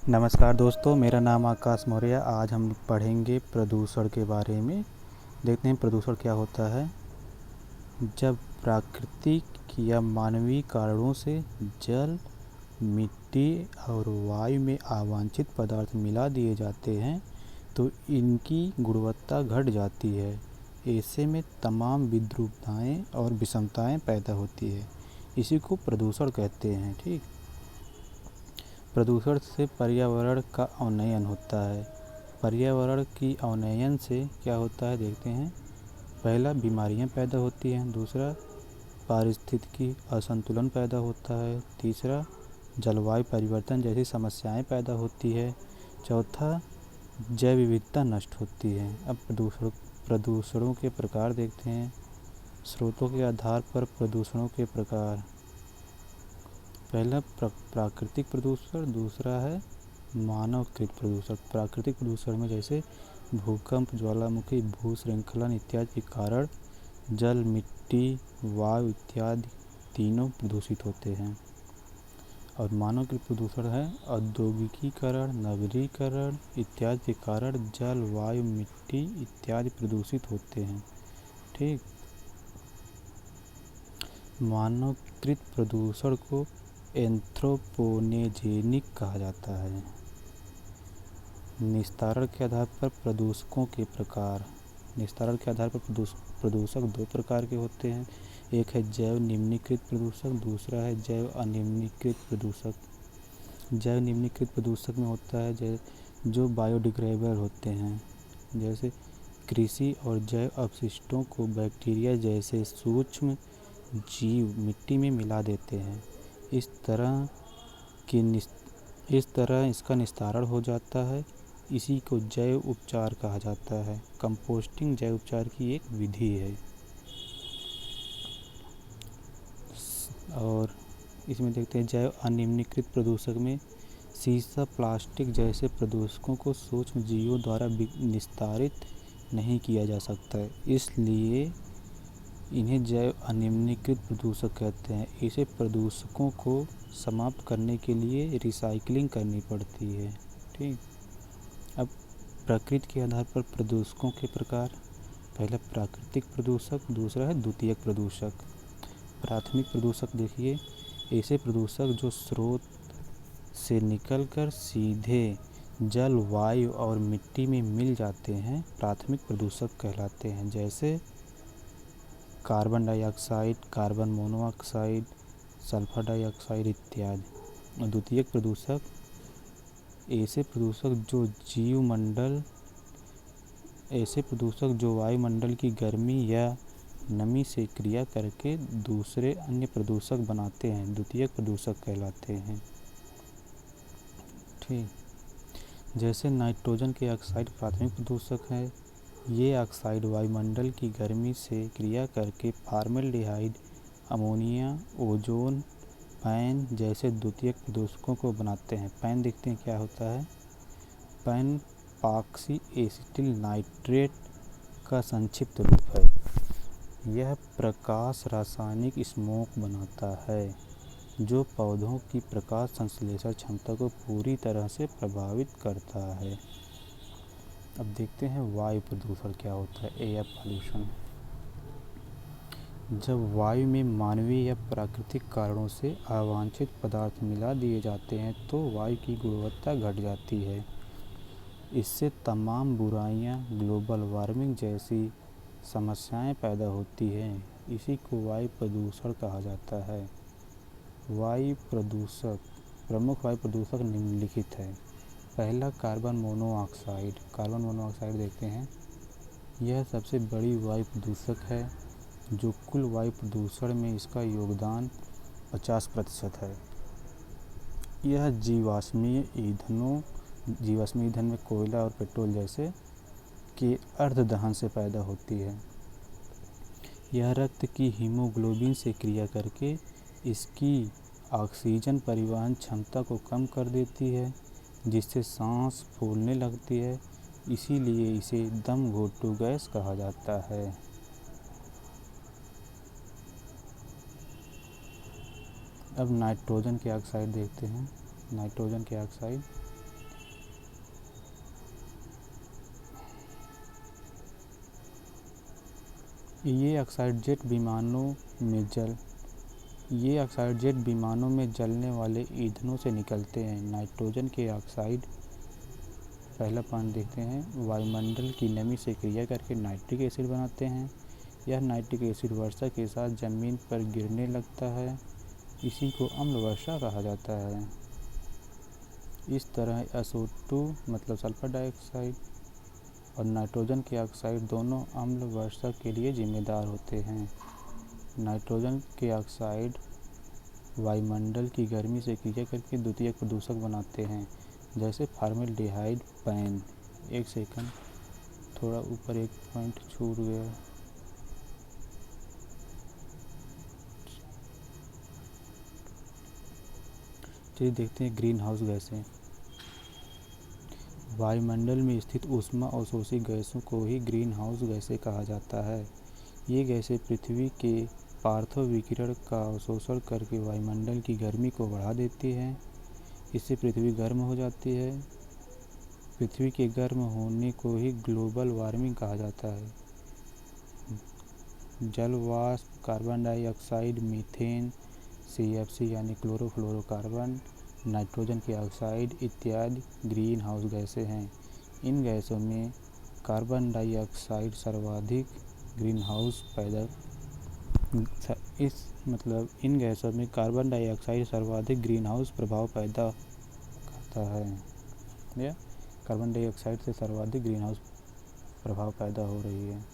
नमस्कार दोस्तों, मेरा नाम आकाश मौर्य। आज हम पढ़ेंगे प्रदूषण के बारे में। देखते हैं प्रदूषण क्या होता है। जब प्राकृतिक या मानवीय कारणों से जल, मिट्टी और वायु में अवांछित पदार्थ मिला दिए जाते हैं तो इनकी गुणवत्ता घट जाती है। ऐसे में तमाम विद्रुपताएँ और विषमताएँ पैदा होती है। इसी को प्रदूषण कहते हैं। ठीक। प्रदूषण से पर्यावरण का अवनयन होता है। पर्यावरण की अवनयन से क्या होता है देखते हैं। पहला, बीमारियां पैदा होती हैं। दूसरा, पारिस्थितिकी असंतुलन पैदा होता है। तीसरा, जलवायु परिवर्तन जैसी समस्याएं पैदा होती है। चौथा, जैव विविधता नष्ट होती है। अब प्रदूषणों के प्रकार देखते हैं। स्रोतों के आधार पर प्रदूषणों के प्रकार। पहला प्राकृतिक प्रदूषण, दूसरा है मानवकृत प्रदूषण। प्राकृतिक प्रदूषण में जैसे भूकंप, ज्वालामुखी, भूस्खलन इत्यादि के कारण जल, मिट्टी, वायु इत्यादि तीनों प्रदूषित होते हैं। और मानवकृत प्रदूषण है औद्योगिकीकरण, नगरीकरण इत्यादि के कारण जल, वायु, मिट्टी इत्यादि प्रदूषित होते हैं। ठीक। मानवकृत प्रदूषण को एंथ्रोपोनेजेनिक कहा जाता है। निस्तारण के आधार पर प्रदूषकों के प्रकार। निस्तारण के आधार पर प्रदूषक दो प्रकार के होते हैं। एक है जैव निम्नीकृत प्रदूषक, दूसरा है जैव अनिम्नीकृत प्रदूषक। जैव निम्नीकृत प्रदूषक में होता है जो बायोडिग्रेडेबल होते हैं, जैसे कृषि और जैव अपशिष्टों को बैक्टीरिया जैसे सूक्ष्म जीव मिट्टी में मिला देते हैं। इस तरह इसका निस्तारण हो जाता है। इसी को जैव उपचार कहा जाता है। कंपोस्टिंग जैव उपचार की एक विधि है। और इसमें देखते हैं जैव अनिम्नीकृत प्रदूषक में सीसा, प्लास्टिक जैसे प्रदूषकों को सूक्ष्म जीवों द्वारा निस्तारित नहीं किया जा सकता है, इसलिए इन्हें जैव अनिम्नीकृत प्रदूषक कहते हैं। इसे प्रदूषकों को समाप्त करने के लिए रिसाइक्लिंग करनी पड़ती है। ठीक। अब प्रकृति के आधार पर प्रदूषकों के प्रकार। पहला प्राकृतिक प्रदूषक, दूसरा है द्वितीयक प्रदूषक। प्राथमिक प्रदूषक देखिए, ऐसे प्रदूषक जो स्रोत से निकलकर सीधे जल, वायु और मिट्टी में मिल जाते हैं, प्राथमिक प्रदूषक कहलाते हैं। जैसे carbon dioxide, carbon monoxide, sulphur dioxide इत्यादि। और द्वितीयक प्रदूषक ऐसे प्रदूषक जो वायुमंडल की गर्मी या नमी से क्रिया करके दूसरे अन्य प्रदूषक बनाते हैं, द्वितीयक प्रदूषक कहलाते हैं। ठीक। जैसे नाइट्रोजन के ऑक्साइड प्राथमिक प्रदूषक है। ये ऑक्साइड वायुमंडल की गर्मी से क्रिया करके फॉर्मल्डिहाइड, अमोनिया, ओजोन, पैन जैसे द्वितीयक प्रदूषकों को बनाते हैं। पैन देखते हैं क्या होता है। पैन पॉक्सी एसिटिल नाइट्रेट का संक्षिप्त रूप है। यह प्रकाश रासायनिक स्मोक बनाता है जो पौधों की प्रकाश संश्लेषण क्षमता को पूरी तरह से प्रभावित करता है। अब देखते हैं वायु प्रदूषण क्या होता है, एयर पॉल्यूशन। जब वायु में मानवीय या प्राकृतिक कारणों से अवांछित पदार्थ मिला दिए जाते हैं तो वायु की गुणवत्ता घट जाती है। इससे तमाम बुराइयां, ग्लोबल वार्मिंग जैसी समस्याएं पैदा होती हैं। इसी को वायु प्रदूषण कहा जाता है। वायु प्रदूषक, प्रमुख वायु प्रदूषक निम्नलिखित है। पहला, कार्बन मोनोऑक्साइड। कार्बन मोनोऑक्साइड देखते हैं। यह सबसे बड़ी वायु प्रदूषक है जो कुल वायु प्रदूषण में इसका योगदान 50% है। यह जीवाश्मीय ईंधन में कोयला और पेट्रोल जैसे के अर्ध दहन से पैदा होती है। यह रक्त की हीमोग्लोबिन से क्रिया करके इसकी ऑक्सीजन परिवहन क्षमता को कम कर देती है, जिससे सांस फूलने लगती है। इसीलिए इसे दम घोंटू गैस कहा जाता है। अब नाइट्रोजन के ऑक्साइड देखते हैं। नाइट्रोजन के ऑक्साइड ये ऑक्साइड जेट विमानों में जलने वाले ईंधनों से निकलते हैं। नाइट्रोजन के ऑक्साइड, पहला पॉइंट देखते हैं, वायुमंडल की नमी से क्रिया करके नाइट्रिक एसिड बनाते हैं। यह नाइट्रिक एसिड वर्षा के साथ ज़मीन पर गिरने लगता है, इसी को अम्ल वर्षा कहा जाता है। इस तरह SO2 मतलब सल्फर डाइऑक्साइड और नाइट्रोजन के ऑक्साइड दोनों अम्ल वर्षा के लिए जिम्मेदार होते हैं। नाइट्रोजन के ऑक्साइड वायुमंडल की गर्मी से क्रिया करके द्वितीयक प्रदूषक बनाते हैं, जैसे फॉर्मेल्डिहाइड, पैन। एक सेकंड, थोड़ा ऊपर एक पॉइंट छूट गया। चलिए देखते हैं ग्रीन हाउस गैसें। वायुमंडल में स्थित ऊष्मा अवशोषी गैसों को ही ग्रीन हाउस गैसें कहा जाता है। ये गैसें पृथ्वी के पार्थिव विकिरण का अवशोषण करके वायुमंडल की गर्मी को बढ़ा देती हैं। इससे पृथ्वी गर्म हो जाती है। पृथ्वी के गर्म होने को ही ग्लोबल वार्मिंग कहा जाता है। जल वाष्प, कार्बन डाइऑक्साइड, मीथेन, CFC यानी क्लोरोफ्लोरोकार्बन, नाइट्रोजन के ऑक्साइड इत्यादि ग्रीन हाउस गैसें हैं। इन गैसों में कार्बन डाइऑक्साइड सर्वाधिक ग्रीन हाउस प्रभाव पैदा करता है। या कार्बन डाइऑक्साइड से सर्वाधिक ग्रीन हाउस प्रभाव पैदा हो रही है।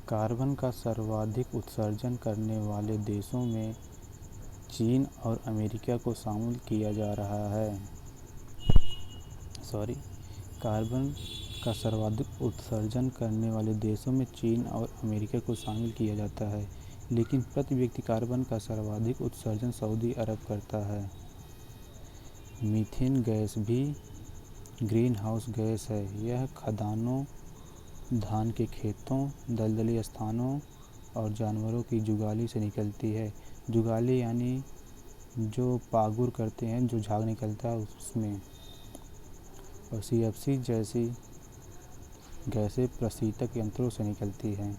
कार्बन का सर्वाधिक उत्सर्जन करने वाले देशों में चीन और अमेरिका को शामिल किया जा रहा है। कार्बन का सर्वाधिक उत्सर्जन करने वाले देशों में चीन और अमेरिका को शामिल किया जाता है, लेकिन प्रति व्यक्ति कार्बन का सर्वाधिक उत्सर्जन सऊदी अरब करता है। मीथेन गैस भी ग्रीन हाउस गैस है। यह खदानों, धान के खेतों, दलदली स्थानों और जानवरों की जुगाली से निकलती है। जुगाली यानी जो पागुर करते हैं, जो झाग निकलता है उसमें। और CFC जैसी गैसें प्रशीतक यंत्रों से निकलती हैं।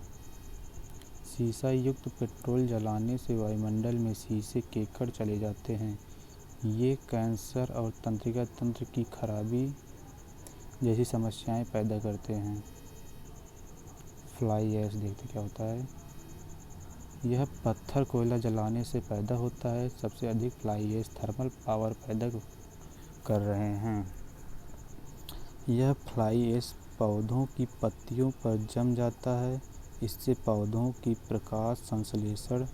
सीसा युक्त पेट्रोल जलाने से वायुमंडल में शीशे के कण चले जाते हैं। ये कैंसर और तंत्रिका तंत्र की खराबी जैसी समस्याएं पैदा करते हैं। फ्लाई ऐश देखते क्या होता है। यह पत्थर कोयला जलाने से पैदा होता है। सबसे अधिक फ्लाई ऐश थर्मल पावर पैदा कर रहे हैं। यह फ्लाई ऐश पौधों की पत्तियों पर जम जाता है। इससे पौधों की प्रकाश संश्लेषण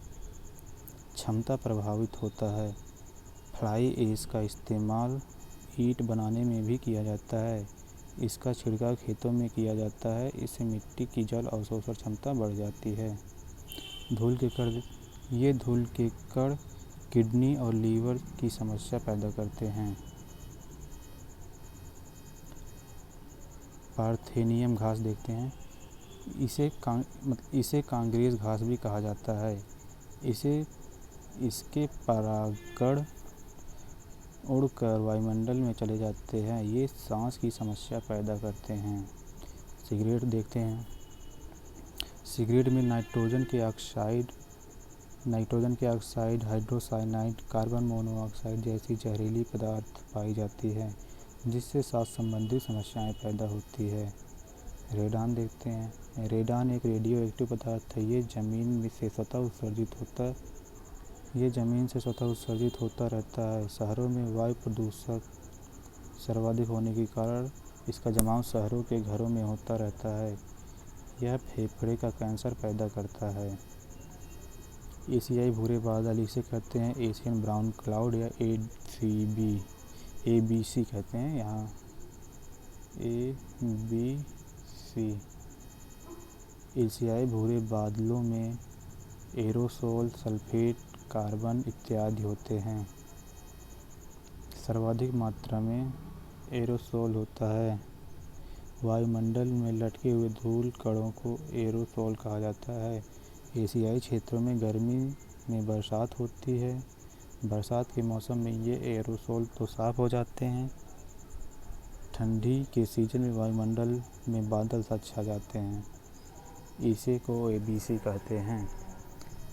क्षमता प्रभावित होता है। फ्लाई ऐश का इस्तेमाल ईंट बनाने में भी किया जाता है। इसका छिड़काव खेतों में किया जाता है। इससे मिट्टी की जल अवशोषण क्षमता बढ़ जाती है। धूल के कण किडनी और लीवर की समस्या पैदा करते हैं। पार्थेनियम घास देखते हैं। इसे कांग्रेस घास भी कहा जाता है। इसके परागकण उड़कर वायुमंडल में चले जाते हैं। ये सांस की समस्या पैदा करते हैं। सिगरेट देखते हैं। सिगरेट में नाइट्रोजन के ऑक्साइड, हाइड्रोसाइनाइड, कार्बन मोनोऑक्साइड जैसी जहरीली पदार्थ पाई जाती है, जिससे सांस संबंधी समस्याएं पैदा होती है। रेडान देखते हैं। रेडान एक रेडियो एक्टिव पदार्थ है। ये ज़मीन से स्वतः उत्सर्जित होता रहता है। शहरों में वायु प्रदूषण सर्वाधिक होने के कारण इसका जमाव शहरों के घरों में होता रहता है। यह फेफड़े का कैंसर पैदा करता है। एशियाई भूरे बादल, इसे कहते हैं एशियन ब्राउन क्लाउड या ABC कहते हैं यहाँ, ABC। एशियाई भूरे बादलों में एरोसोल, सल्फेट, कार्बन इत्यादि होते हैं। सर्वाधिक मात्रा में एरोसोल होता है। वायुमंडल में लटके हुए धूल कणों को एरोसोल कहा जाता है। एशियाई क्षेत्रों में गर्मी में बरसात होती है। बरसात के मौसम में ये एरोसोल तो साफ हो जाते हैं। ठंडी के सीजन में वायुमंडल में बादल सा छा जाते हैं। इसे को ABC कहते हैं।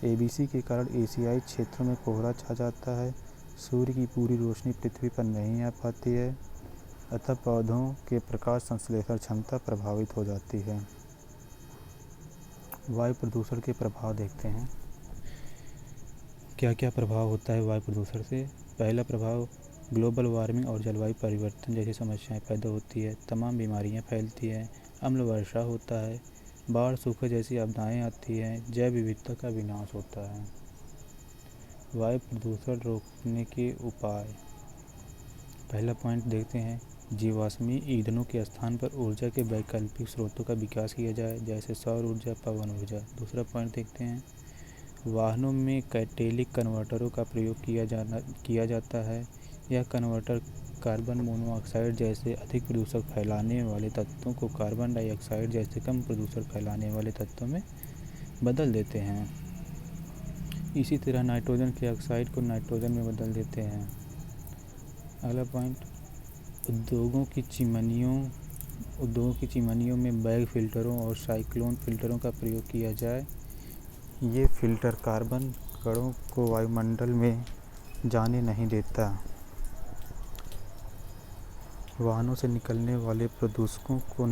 ABC के कारण एशियाई क्षेत्रों में कोहरा छा जाता है। सूर्य की पूरी रोशनी पृथ्वी पर नहीं आ पाती है, अतः पौधों के प्रकाश संश्लेषण क्षमता प्रभावित हो जाती है। वायु प्रदूषण के प्रभाव देखते हैं। क्या क्या प्रभाव होता है वायु प्रदूषण से। पहला प्रभाव, ग्लोबल वार्मिंग और जलवायु परिवर्तन जैसी समस्याएं पैदा होती है। तमाम बीमारियां फैलती हैं, अम्ल वर्षा होता है, बाढ़ सूखा जैसी आपदाएं आती हैं, जैव विविधता का विनाश होता है। वायु प्रदूषण रोकने के उपाय। पहला पॉइंट देखते हैं, जीवाश्मी ईंधनों के स्थान पर ऊर्जा के वैकल्पिक स्रोतों का विकास किया जाए, जैसे सौर ऊर्जा, पवन ऊर्जा। दूसरा पॉइंट देखते हैं, वाहनों में कैटेलिक कन्वर्टरों का प्रयोग किया जाता है। यह कन्वर्टर कार्बन मोनोऑक्साइड जैसे अधिक प्रदूषक फैलाने वाले तत्वों को कार्बन डाइऑक्साइड जैसे कम प्रदूषण फैलाने वाले तत्वों में बदल देते हैं। इसी तरह नाइट्रोजन के ऑक्साइड को नाइट्रोजन में बदल देते हैं। अगला पॉइंट, उद्योगों की चिमनियों में बैग फिल्टरों और साइक्लोन फिल्टरों का प्रयोग किया जाए। ये फिल्टर कार्बन कणों को वायुमंडल में जाने नहीं देता। वाहनों से निकलने वाले प्रदूषकों को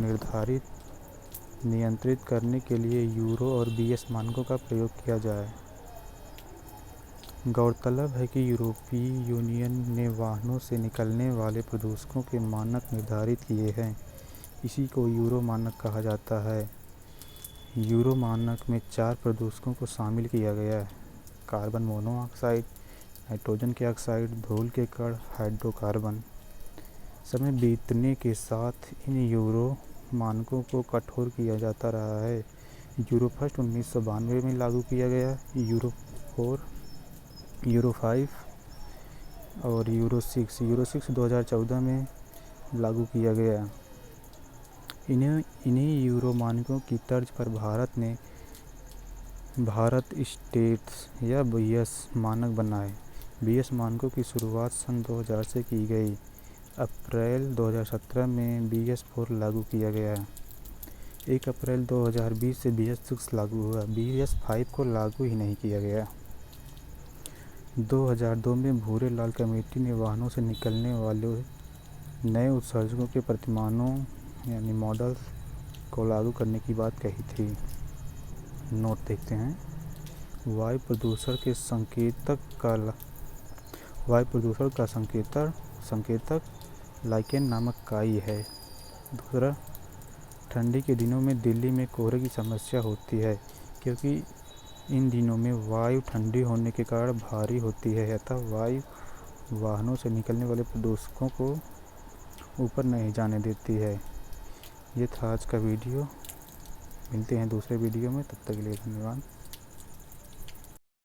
नियंत्रित करने के लिए यूरो और BS मानकों का प्रयोग किया जाए। गौरतलब है कि यूरोपीय यूनियन ने वाहनों से निकलने वाले प्रदूषकों के मानक निर्धारित किए हैं। इसी को यूरो मानक कहा जाता है। यूरो मानक में 4 प्रदूषकों को शामिल किया गया है: कार्बन मोनोऑक्साइड, नाइट्रोजन के ऑक्साइड, धूल के कण, हाइड्रोकार्बन। समय बीतने के साथ इन यूरो मानकों को कठोर किया जाता रहा है। यूरो फर्स्ट 1992 में लागू किया गया, यूरो 4, यूरो 5 और यूरो 6 2014 में लागू किया गया। इन्हीं यूरो मानकों की तर्ज पर भारत स्टेट्स या BS मानक बनाए। BS मानकों की शुरुआत सन 2000 से की गई। अप्रैल 2017 में BS4 लागू किया गया। 1 अप्रैल 2020 से BS6 लागू हुआ। BS5 को लागू ही नहीं किया गया। 2002 में भूरे लाल कमेटी ने वाहनों से निकलने वाले नए उत्सर्जकों के प्रतिमानों यानी मॉडल्स को लागू करने की बात कही थी। नोट देखते हैं, वायु प्रदूषण का संकेतक लाइकेन नामक काई है। दूसरा, ठंडी के दिनों में दिल्ली में कोहरे की समस्या होती है, क्योंकि इन दिनों में वायु ठंडी होने के कारण भारी होती है, अतः वायु वाहनों से निकलने वाले प्रदूषकों को ऊपर नहीं जाने देती है। ये था आज का वीडियो। मिलते हैं दूसरे वीडियो में, तब तक के लिए धन्यवाद।